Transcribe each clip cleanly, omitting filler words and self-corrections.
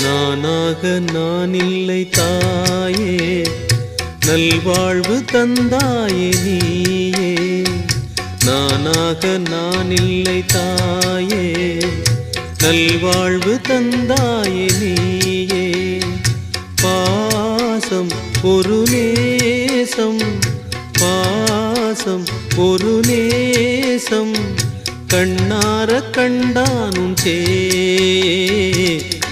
நானாக நான் இல்லை தாயே, நல்வாழ்வு தந்தாயே நீயே. நானாக நான் இல்லை தாயே, நல்வாழ்வு தந்தாயே நீயே. பாசம் ஒரு நேசம், பாசம் ஒரு நேசம், கண்ணார கண்டானும் சே.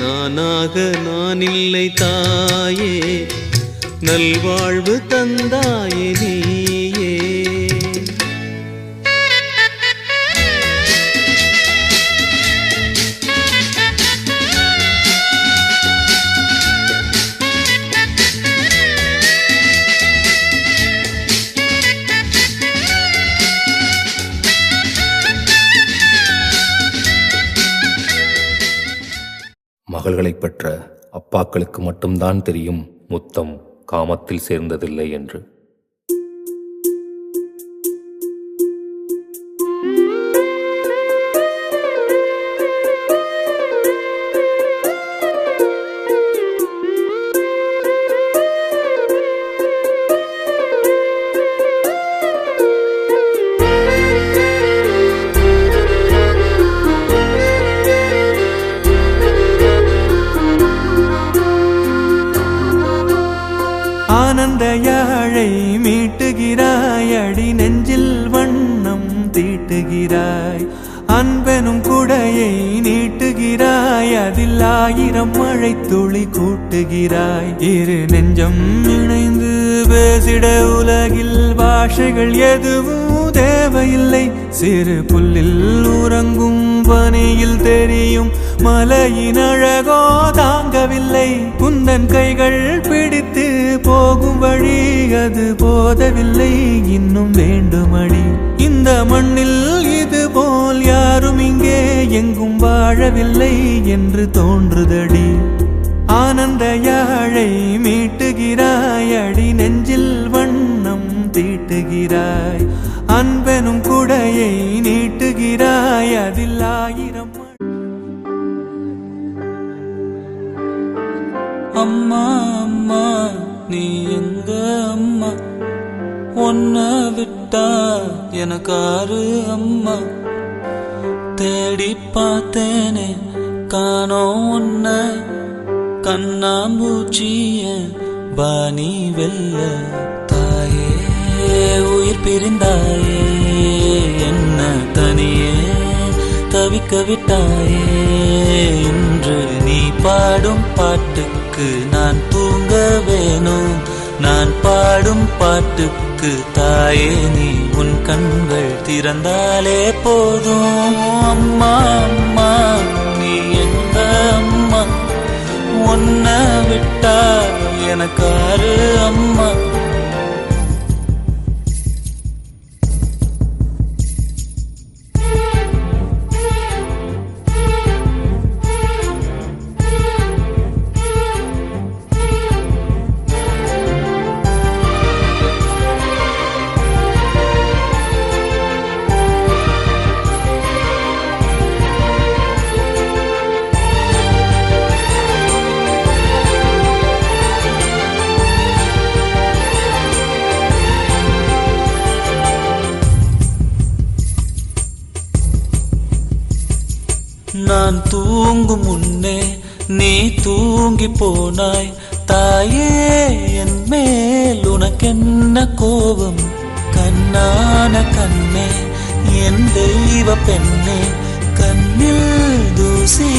நானாக நான் இல்லை தாயே, நல்வாழ்வு தந்தாயே நீயே. மகள்களை பெற்ற அப்பாக்களுக்கு மட்டும்தான் தெரியும் முத்தம் காமத்தில் சேர்ந்ததில்லை என்று. ஆனந்த யாழை மீட்டுகிறாய், அடி நெஞ்சில் வண்ணம் தீட்டுகிறாய். அன்பெனும் குடையை நீட்டுகிறாய், அதில் 1000 மழை துளி கூட்டுகிறாய். இரு நெஞ்சம் இணைந்து பேசிட உலகில் பாஷைகள் எதுவும் தேவையில்லை. சிறு புல்லில் உறங்கும் பனியில் தெரியும் மலையின் அழகோ தாங்கவில்லை. குந்தன் கைகள் பிடித்து போகும் வழி அது போதவில்லை, இன்னும் வேண்டுமடி. இந்த மண்ணில் இது போல் யாரும் இங்கே எங்கும் வாழவில்லை என்று தோன்றுதடி. ஆனந்த யாழை மீட்டுகிறாய், அடி நெஞ்சில் வண்ணம் தீட்டுகிறாய். அன்பெனும் குடையை நீட்டுகிறாய், அதில் 1000 அம்மா அம்மா நீ எங்க அம்மா, ஒன்ன விட்டா எனக்காரு அம்மா. தேடி பார்த்தேனே காணோம் உன்ன, கண்ணாம்பூச்சிய பாணி வெல்ல. தாயே உயிர் பிரிந்தாயே, என்ன தனியே தவிக்க விட்டாயே. இன்று நீ பாடும் பாட்டுக்கு நான் தூங்க வேணும், நான் பாடும் பாட்டுக்கு தாயே நீ உன் கண்கள் திறந்தாலே போதும். அம்மா அம்மா நீ எங்க அம்மா, உன்ன விட்டா எனக்காரு அம்மா. நான் தூங்கும் முன்னே நீ தூங்கி போனாய். தாயே என் மேல் உனக்கென்ன கோபம், கண்ணான கண்ணே என் தெய்வ பெண்ணே, கண்ணில் தூசி